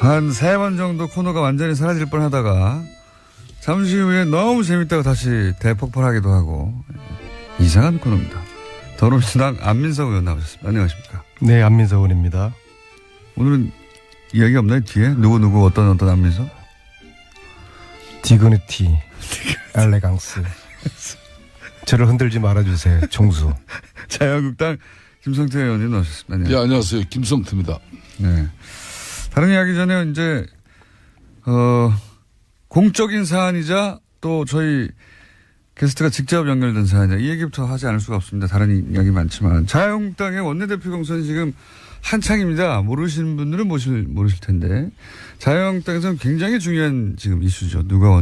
한 3번 정도 코너가 완전히 사라질 뻔 하다가 잠시 후에 너무 재밌다고 다시 대폭발하기도 하고 이상한 코너입니다. 더불어민주당 안민석 의원 나오셨습니다. 안녕하십니까? 네, 안민석 의원입니다. 오늘은 이야기 없나요? 뒤에? 누구 어떤 안민석? 디그니티, 엘레강스. 저를 흔들지 말아주세요. 총수. 자유한국당 김성태 의원님 나오셨습니다. 네, 안녕하세요. 김성태입니다. 네. 다른 이야기 전에 이제 공적인 사안이자 또 저희 게스트가 직접 연결된 사안이자 이 얘기부터 하지 않을 수가 없습니다. 다른 이야기 많지만 자유한국당의 원내대표 경선이 지금 한창입니다. 모르시는 분들은 모르실 텐데 자유한국당에서는 굉장히 중요한 지금 이슈죠. 누가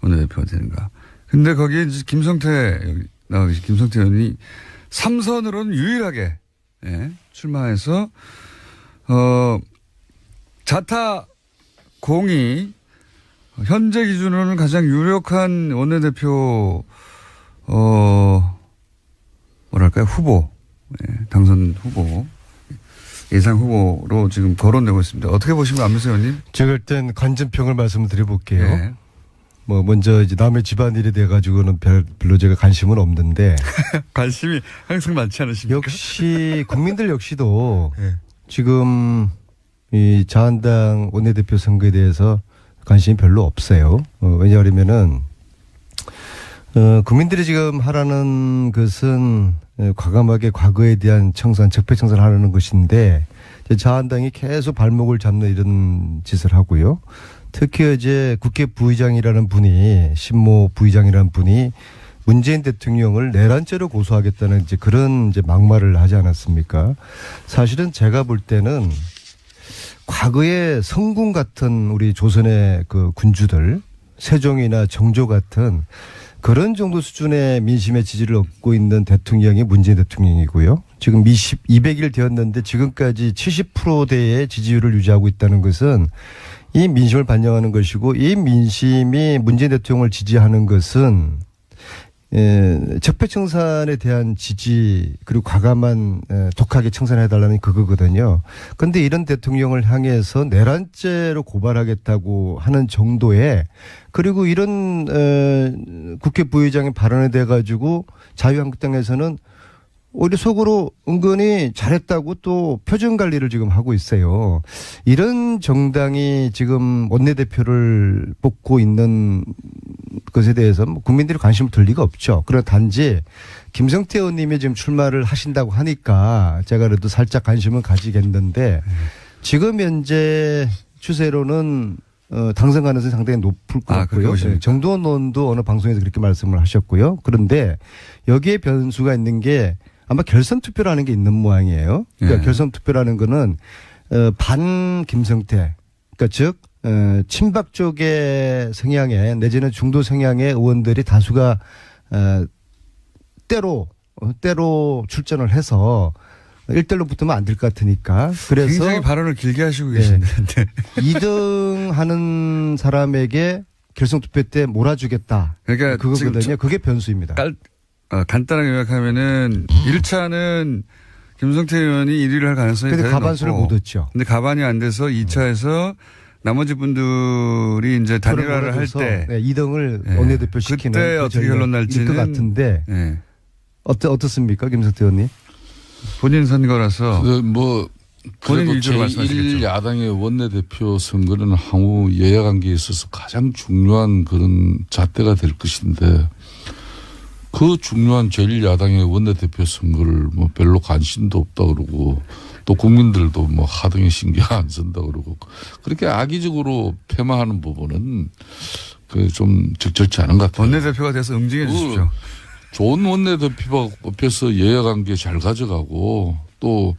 원내대표가 되는가. 근데 거기에 이제 김성태 의원이 3선으로는 유일하게 출마해서 자타 공이 현재 기준으로는 가장 유력한 원내대표 후보, 당선 후보, 예상 후보로 지금 거론되고 있습니다. 어떻게 보십니까, 안민석 의원님? 제가 일단 관전평을 말씀드려볼게요. 네. 먼저 이제 남의 집안일에 대해 가지고는 별로 제가 관심은 없는데 관심이 항상 많지 않으십니까? 역시 국민들 역시도 네. 지금 이 자한당 원내대표 선거에 대해서 관심이 별로 없어요. 왜냐하면은 국민들이 지금 하라는 것은 과감하게 과거에 대한 청산, 적폐청산을 하려는 것인데 자한당이 계속 발목을 잡는 이런 짓을 하고요. 특히 이제 국회 부의장이라는 분이 신모 부의장이라는 분이 문재인 대통령을 내란죄로 고소하겠다는 이제 그런 이제 막말을 하지 않았습니까? 사실은 제가 볼 때는 과거에 성군 같은 우리 조선의 그 군주들, 세종이나 정조 같은 그런 정도 수준의 민심의 지지를 얻고 있는 대통령이 문재인 대통령이고요. 지금 200일 되었는데 지금까지 70%대의 지지율을 유지하고 있다는 것은 이 민심을 반영하는 것이고 이 민심이 문재인 대통령을 지지하는 것은 적폐청산에 대한 지지 그리고 과감한 독하게 청산해달라는 그거거든요. 그런데 이런 대통령을 향해서 내란죄로 고발하겠다고 하는 정도의 그리고 이런 국회 부의장의 발언에 대해 가지고 자유한국당에서는 오히려 속으로 은근히 잘했다고 또 표정 관리를 지금 하고 있어요. 이런 정당이 지금 원내대표를 뽑고 있는 것에 대해서 국민들이 관심을 들 리가 없죠. 그러나 단지 김성태 의원님이 지금 출마를 하신다고 하니까 제가 그래도 살짝 관심을 가지겠는데 지금 현재 추세로는 당선 가능성이 상당히 높을 것 같고요. 정두원 의원도 어느 방송에서 그렇게 말씀을 하셨고요. 그런데 여기에 변수가 있는 게 아마 결선 투표라는 게 있는 모양이에요. 그러니까 결선 투표라는 거는 반 김성태, 그러니까 즉 친박 쪽의 성향의 내지는 중도 성향의 의원들이 다수가 때로 출전을 해서 1대1로 붙으면 안 될 것 같으니까. 그래서 굉장히 발언을 길게 하시고 계신데 2등 하는 사람에게 결선 투표 때 몰아주겠다. 그러니까 그거거든요. 그게 변수입니다. 간단하게 요약하면은 1차는 김성태 의원이 1위를 할 가능성이 근데 대단히 가반수를 높고. 못 얻죠. 근데 가반이 안 돼서 2차에서 나머지 분들이 이제 단일화를 할 때 2등을 원내대표 시키는 그때 어떻게 결론 날지는 것 같은데 어떻습니까, 김성태 의원님? 본인 선거라서 본인 위주로 말씀하시겠죠. 제1야당의 원내대표 선거는 향후 여야관계에 있어서 가장 중요한 그런 잣대가 될 것인데 그 중요한 제1야당의 원내대표 선거를 별로 관심도 없다 그러고 또 국민들도 하등에 신경 안 쓴다 그러고 그렇게 악의적으로 폄하하는 부분은 좀 적절치 않은 것 같아요. 원내대표가 돼서 응징해 주십시오. 좋은 원내대표가 뽑혀서 여야관계 잘 가져가고 또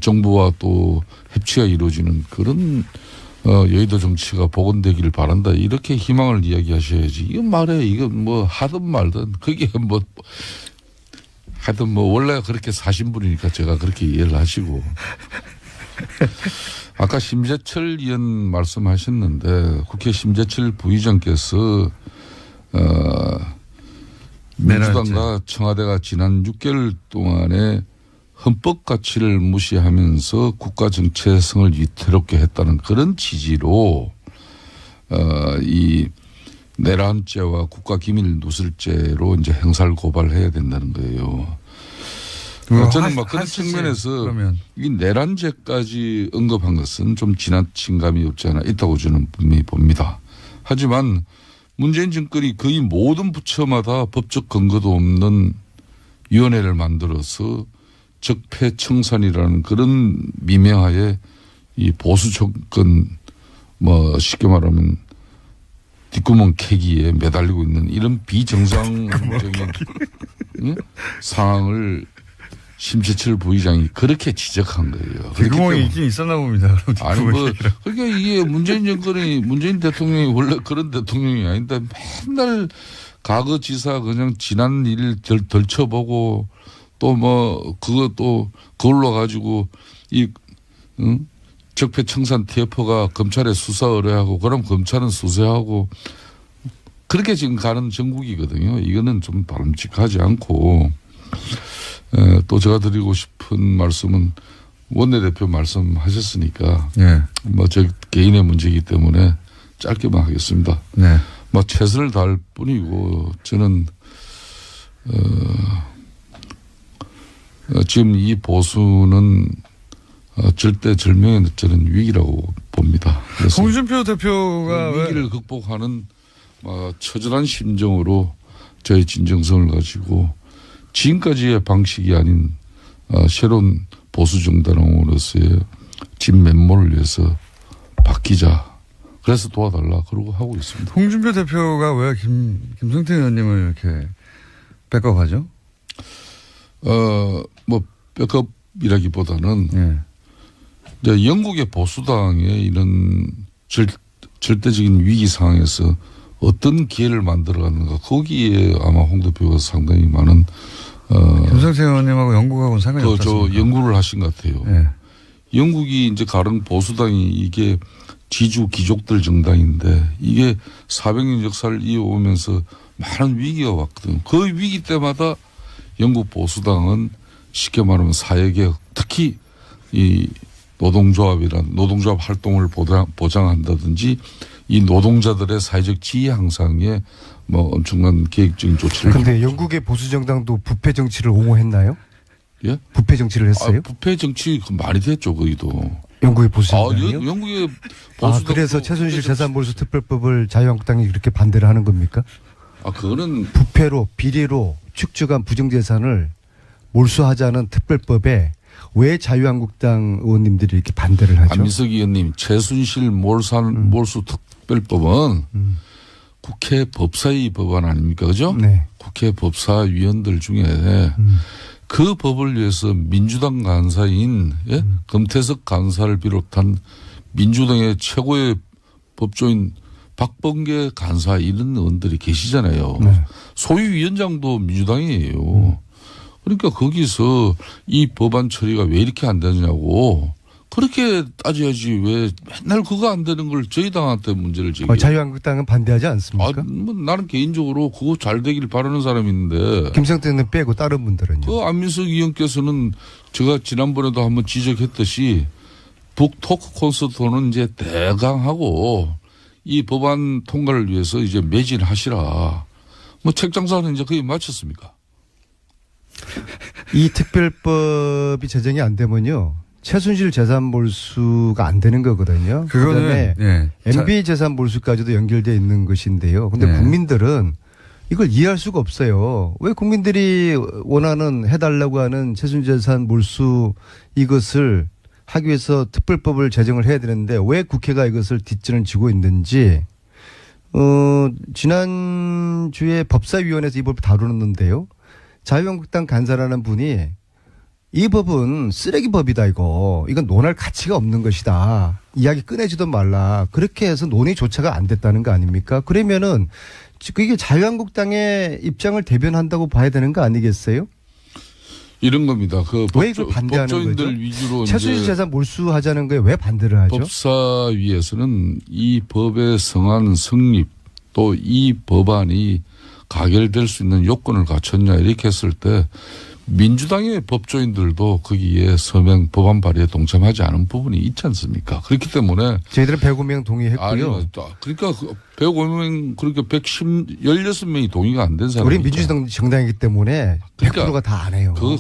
정부와 또 협치가 이루어지는 그런 여의도 정치가 복원되기를 바란다. 이렇게 희망을 이야기하셔야지. 이건 말해. 이건 하든 말든 그게 하여튼 원래 그렇게 사신 분이니까 제가 그렇게 이해를 하시고. 아까 심재철 의원 말씀하셨는데 국회 심재철 부의장께서 민주당과 청와대가 지난 6개월 동안에 헌법 가치를 무시하면서 국가 정체성을 위태롭게 했다는 그런 취지로 이 내란죄와 국가기밀 누설죄로 이제 형사를 고발해야 된다는 거예요. 저는 막 그런 측면에서 이 내란죄까지 언급한 것은 좀 지나친 감이 없지 않아 있다고 저는 분명히 봅니다. 하지만 문재인 정권이 거의 모든 부처마다 법적 근거도 없는 위원회를 만들어서 적폐청산이라는 그런 미명하에 이 보수 정권 뭐 쉽게 말하면 뒷구멍 캐기에 매달리고 있는 이런 비정상적인 상황을 심재철 부의장이 그렇게 지적한 거예요. 뒷구멍이 있긴 있었나 봅니다. 아니 뭐 그러니까 이게 문재인 정권이 문재인 대통령이 원래 그런 대통령이 아닌데 맨날 과거 지사 그냥 지난 일 덜쳐보고 또 뭐 그것도 그걸로 가지고 이 적폐청산 TF가 검찰에 수사 의뢰하고 그럼 검찰은 수사하고 그렇게 지금 가는 정국이거든요. 이거는 좀 바람직하지 않고 또 제가 드리고 싶은 말씀은 원내대표 말씀하셨으니까 네. 뭐 저 개인의 문제이기 때문에 짧게만 하겠습니다. 네. 뭐 최선을 다할 뿐이고 저는 지금 이 보수는 절대절명의 저는 위기라고 봅니다. 그래서 홍준표 대표가 위기를 극복하는 처절한 심정으로 저의 진정성을 가지고 지금까지의 방식이 아닌 새로운 보수 정당으로서의 진면모를 위해서 바뀌자. 그래서 도와달라 그러고 하고 있습니다. 홍준표 대표가 왜 김성태 의원님을 이렇게 백업하죠? 뭐 백업이라기보다는 네. 이제 영국의 보수당의 이런 절대적인 위기 상황에서 어떤 기회를 만들어가는가 거기에 아마 홍 대표가 상당히 많은 김성태 의원님하고 영국하고는 상관이 없습니다. 저 연구를 하신 것 같아요. 네. 영국이 이제 가령 보수당이 이게 지주 귀족들 정당인데 이게 400년 역사를 이어오면서 많은 위기가 왔거든요. 그 위기 때마다 영국 보수당은 쉽게 말하면 사회개혁 특히 이 노동조합 활동을 보장한다든지 이 노동자들의 사회적 지위 향상에 뭐 엄청난 계획적인 조치를. 그런데 영국의 보수 정당도 부패 정치를 옹호했나요? 예? 부패 정치를 했어요? 부패 정치 많이 됐죠 거기도. 영국의 보수 정당이요? 영국의 보수. 그래서 최순실 재산몰수 특별법을 자유한국당이 그렇게 반대를 하는 겁니까? 그거는 부패로 비리로 축적한 부정재산을 몰수하자는 특별법에 왜 자유한국당 의원님들이 이렇게 반대를 하죠? 안민석 의원님, 최순실 몰수 특별법은 국회 법사위 법안 아닙니까? 그죠? 네. 국회 법사위원들 중에 그 법을 위해서 민주당 간사인 금태섭 간사를 비롯한 민주당의 최고의 법조인 박범계 간사 이런 의원들이 계시잖아요. 네. 소위위원장도 민주당이에요. 그러니까 거기서 이 법안 처리가 왜 이렇게 안 되냐고 그렇게 따져야지 왜 맨날 그거 안 되는 걸 저희 당한테 문제를 제기해요. 자유한국당은 반대하지 않습니까? 뭐 나는 개인적으로 그거 잘 되길 바라는 사람인데. 김성태는 빼고 다른 분들은요? 그 안민석 의원께서는 제가 지난번에도 한번 지적했듯이 북토크 콘서트는 이제 대강하고 이 법안 통과를 위해서 이제 매진하시라. 뭐 책장사는 이제 거의 마쳤습니까? 이 특별법이 제정이 안 되면요. 최순실 재산 몰수가 안 되는 거거든요. 그다음에 네. MB 재산 몰수까지도 연결되어 있는 것인데요. 근데 네. 국민들은 이걸 이해할 수가 없어요. 왜 국민들이 원하는 해달라고 하는 최순실 재산 몰수 이것을 하기 위해서 특별법을 제정을 해야 되는데 왜 국회가 이것을 뒷전을 지고 있는지 지난주에 법사위원회에서 이 법을 다루는데요. 자유한국당 간사라는 분이 이 법은 쓰레기 법이다 이건 논할 가치가 없는 것이다. 이야기 꺼내지도 말라. 그렇게 해서 논의조차가 안 됐다는 거 아닙니까? 그러면은 이게 자유한국당의 입장을 대변한다고 봐야 되는 거 아니겠어요? 이런 겁니다. 왜 이걸 반대하는 법조인들 거죠? 위주로 최순실 재산 몰수하자는 거에 왜 반대를 하죠? 법사위에서는 이 법의 성안 성립 또 이 법안이 가결될 수 있는 요건을 갖췄냐 이렇게 했을 때 민주당의 법조인들도 거기에 서명 법안 발의에 동참하지 않은 부분이 있지 않습니까? 그렇기 때문에 저희들은 105명 동의했고요. 아니, 그러니까 105명 그러니까 16명이 동의가 안 된 사람이 우리 민주당 정당이기 때문에 그러니까 100%가 다 안 해요. 그거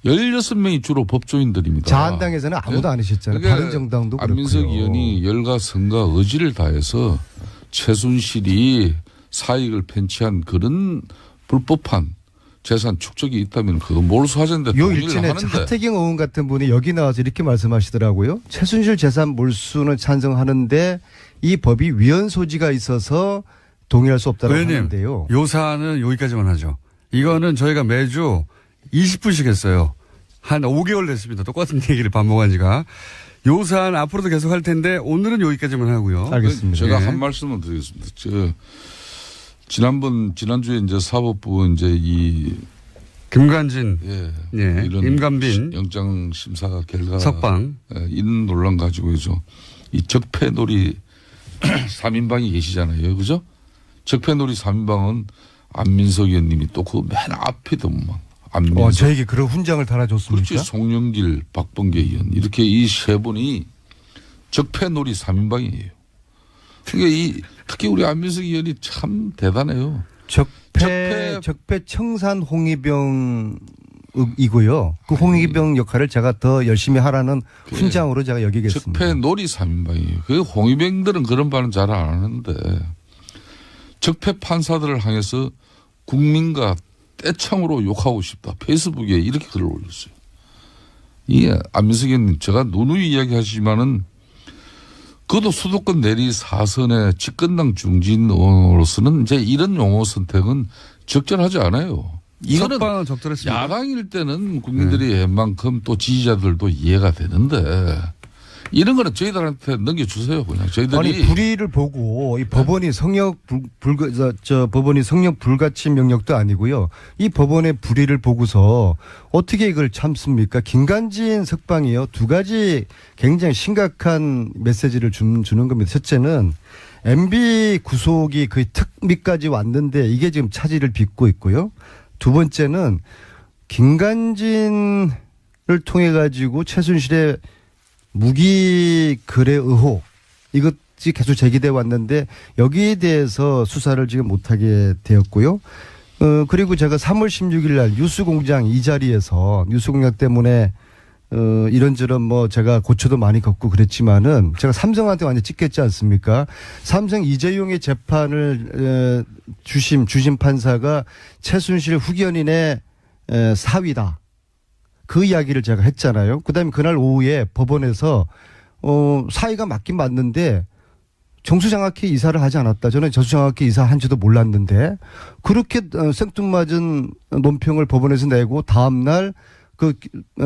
16명이 주로 법조인들입니다. 자한당에서는 아무도 안 하셨잖아요. 그러니까 다른 정당도 그렇고요. 안민석 의원이 열과 성과 의지를 다해서 최순실이 사익을 편취한 그런 불법한 재산 축적이 있다면 그거 몰수하자는데 요 동의를 일진에 하는데 하태경 의원 같은 분이 여기 나와서 이렇게 말씀하시더라고요. 최순실 재산 몰수는 찬성하는데 이 법이 위헌 소지가 있어서 동의할 수 없다고 의원님, 하는데요. 요 사안은 여기까지만 하죠. 이거는 저희가 매주 20분씩 했어요. 한 5개월 됐습니다. 똑같은 얘기를 반복한 지가. 요 사안 앞으로도 계속 할 텐데 오늘은 여기까지만 하고요. 알겠습니다. 제가 예. 한 말씀을 드리겠습니다. 지난주에 이제 사법부 이제 김관진, 이런 임관빈, 영장 심사 결과 석방. 이런 논란 가지고죠. 이 적폐놀이 3인방이 계시잖아요. 그죠? 적폐놀이 3인방은 안민석 의원님이 또 그 맨 앞에도만 안민석. 저에게 그런 훈장을 달아줬습니까? 그렇지. 송영길, 박범계 의원 이렇게 이 세 분이 적폐놀이 3인방이에요. 그러니까 특히 우리 안민석 의원이 참 대단해요. 적폐 청산 홍위병이고요. 그 홍위병 역할을 제가 더 열심히 하라는 훈장으로 제가 여기겠습니다. 적폐놀이 3인방이에요. 그 홍위병들은 그런 말은 잘 안 하는데 적폐 판사들을 향해서 국민과 떼창으로 욕하고 싶다. 페이스북에 이렇게 글을 올렸어요. 이게 안민석 의원님 제가 누누이 이야기하시지만은 그것도 수도권 내리 4선의 집권당 중진 의원으로서는 이제 이런 용어 선택은 적절하지 않아요. 이거는 석방은 적절했습니다. 야당일 때는 국민들이 웬만큼 또 지지자들도 이해가 되는데 이런 거는 저희들한테 넘겨주세요. 그냥 저희들이. 아니 불의를 보고 이 법원이 법원이 성역 불가침 명령도 아니고요. 이 법원의 불의를 보고서 어떻게 이걸 참습니까? 김관진 석방이요. 두 가지 굉장히 심각한 메시지를 주는 겁니다. 첫째는 MB 구속이 거의 특미까지 왔는데 이게 지금 차질을 빚고 있고요. 두 번째는 김관진을 통해 가지고 최순실의 무기 거래 의혹 이것이 계속 제기돼 왔는데 여기에 대해서 수사를 지금 못하게 되었고요. 그리고 제가 3월 16일 날 뉴스공장 이 자리에서 뉴스공장 때문에 이런저런 뭐 제가 고초도 많이 겪고 그랬지만은 제가 삼성한테 완전 찍혔지 않습니까? 삼성 이재용의 재판을 주심 판사가 최순실 후견인의 사위다. 그 이야기를 제가 했잖아요. 그다음에 그날 오후에 법원에서 사위가 맞긴 맞는데 정수장학회 이사를 하지 않았다. 저는 정수장학회 이사한지도 몰랐는데 그렇게 생뚱맞은 논평을 법원에서 내고 다음 날 그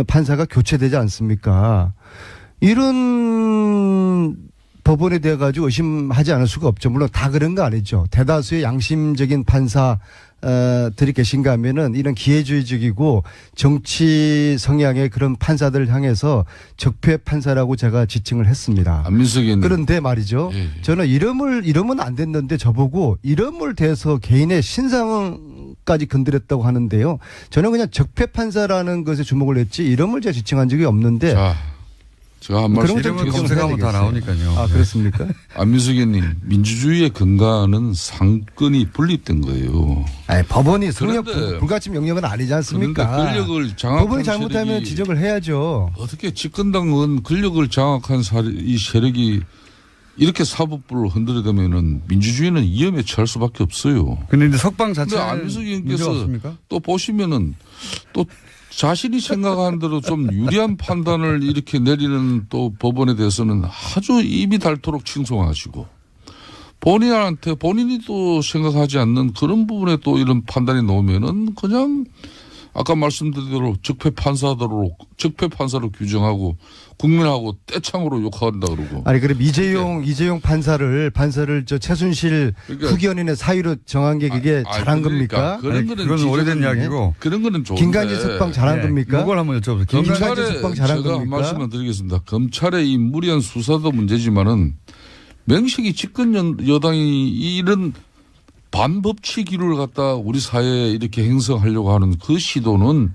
판사가 교체되지 않습니까? 이런 법원에 대해 가지고 의심하지 않을 수가 없죠. 물론 다 그런 거 아니죠. 대다수의 양심적인 판사들이 계신가 하면은 이런 기회주의적이고 정치 성향의 그런 판사들을 향해서 적폐 판사라고 제가 지칭을 했습니다. 안민석 의원님. 그런데 말이죠. 저는 이름은 안 됐는데 저보고 이름을 대서 개인의 신상까지 건드렸다고 하는데요. 저는 그냥 적폐 판사라는 것에 주목을 했지 이름을 제가 지칭한 적이 없는데. 자, 제가 한 말씀 이름을 검색하면 다 나오니까요. 아, 그렇습니까? 안민석 의원님, 민주주의의 근간은 상권이 분립된 거예요. 아니, 법원이 성역 그런데 불가침 명령은 아니지 않습니까? 그런데 권력을 장악한 법원이 잘못하면 세력이 지적을 해야죠. 어떻게 집권당은 권력을 장악한 이 세력이 이렇게 사법부를 흔들어대면은 민주주의는 위험에 처할 수밖에 없어요. 근데 이제 석방 근데 자체는 안민석 문제가 의원께서 없습니까? 또 보시면은 또 자신이 생각하는 대로 좀 유리한 판단을 이렇게 내리는 또 법원에 대해서는 아주 입이 닳도록 칭송하시고 본인이 또 생각하지 않는 그런 부분에 또 이런 판단이 나오면은 그냥 아까 말씀드린 대로 적폐 판사로 규정하고 국민하고 떼창으로 욕한다 그러고. 아니 그럼 이재용 판사를 저 최순실 그러니까 후견인의 사유로 정한 게 그게 잘한 겁니까? 그런 거는 그건 오래된 지적은- 이야기고. 그런 거는 좋은데. 김관진 석방 잘한 겁니까? 이걸 한번 여쭤보세요. 김관진 석방 잘한 제가 한 겁니까? 말씀을 드리겠습니다. 검찰의 이 무리한 수사도 문제지만은 명식이 집권 여당이 이런 반법치기를 갖다 우리 사회에 이렇게 행성하려고 하는 그 시도는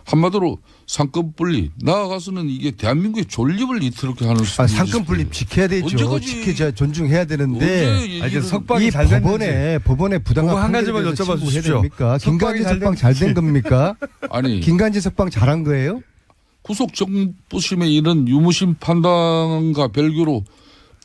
한마디로 상권 분립, 나아가서는 이게 대한민국의 존립을 이렇게 하는 수준이지. 상권 분립 지켜야 되죠. 언제까지 지켜야 존중해야 되는데 이제 석방이 이 잘 법원의 부당한 그거 한 가지만 판결에 대해서 여쭤봐 신고해야 주십시오. 됩니까? 김관진 석방이 석방 잘 된 겁니까? 아니 김관진 석방 잘한 거예요? 구속 정부심의 이런 유무심 판단과 별개로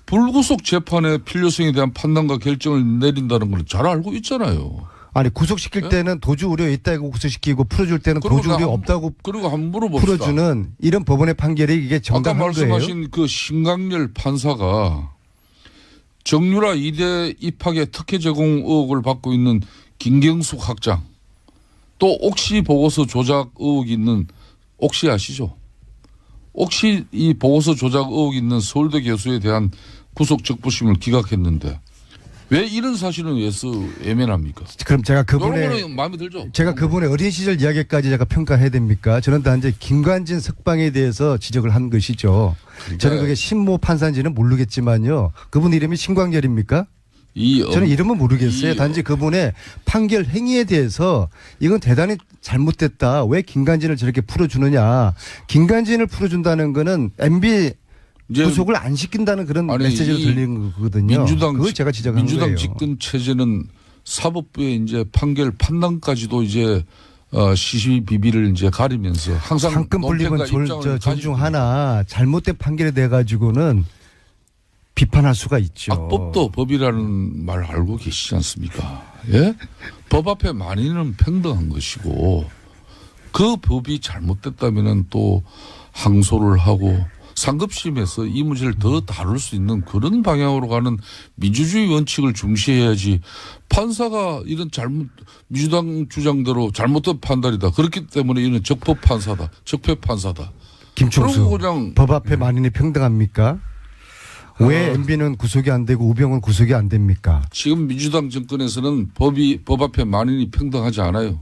불구속 재판의 필요성에 대한 판단과 결정을 내린다는 걸 잘 알고 있잖아요. 아니 구속시킬 때는 도주 우려 있다고 구속시키고 풀어줄 때는 도주 우려 없다고 그리고 한번 물어봅시다. 풀어주는 이런 법원의 판결이 이게 아까 정당한 거예요? 말씀하신 그 신강렬 판사가 정유라 이대 입학의 특혜 제공 의혹을 받고 있는 김경숙 학장, 또 옥시 보고서 조작 의혹이 있는 옥시 아시죠? 옥시 이 보고서 조작 의혹이 있는 서울대 교수에 대한 구속 적부심을 기각했는데 왜 이런 사실은 외면합니까? 그럼 제가 이런 거는 마음에 들죠? 제가 그분의 어린 시절 이야기까지 제가 평가해야 됩니까? 저는 단지 김관진 석방에 대해서 지적을 한 것이죠. 저는 그게 신모 판사인지는 모르겠지만요. 그분 이름이 신광렬입니까? 저는 이름은 모르겠어요. 단지 그분의 판결 행위에 대해서 이건 대단히 잘못됐다. 왜 김관진을 저렇게 풀어주느냐. 김관진을 풀어준다는 거는 MB 구속을 안 시킨다는 그런 메시지로 들리는 거거든요. 그걸 제가 지적한 민주당 거예요. 집권 체제는 사법부의 이제 판결 판단까지도 이제 시시비비를 이제 가리면서 항상 상권 분립은 존중하나 잘못된 판결에 대해 가지고는 비판할 수가 있죠. 악법도 법이라는 말 알고 계시지 않습니까? 예? 법 앞에 만인은 평등한 것이고 그 법이 잘못됐다면은 또 항소를 하고 상급심에서 이 문제를 더 다룰 수 있는 그런 방향으로 가는 민주주의 원칙을 중시해야지 판사가 이런 민주당 주장대로 잘못된 판단이다. 그렇기 때문에 이는 적법 판사다. 적폐 판사다. 김총수 법 앞에 만인이 평등합니까? 왜 MB는 구속이 안 되고 우병우는 구속이 안 됩니까? 지금 민주당 정권에서는 법 앞에 만인이 평등하지 않아요.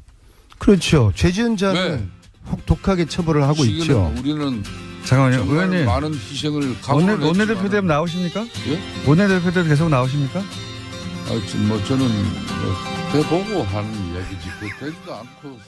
그렇죠. 죄지은 자는 혹독하게 처벌을 하고 있죠. 우리는 잠깐만요. 의원님. 많은 희생을 원내대표 되면 나오십니까? 예? 원내대표 되면 계속 나오십니까? 저는 해보고 하는 이야기지. 되지도 않고.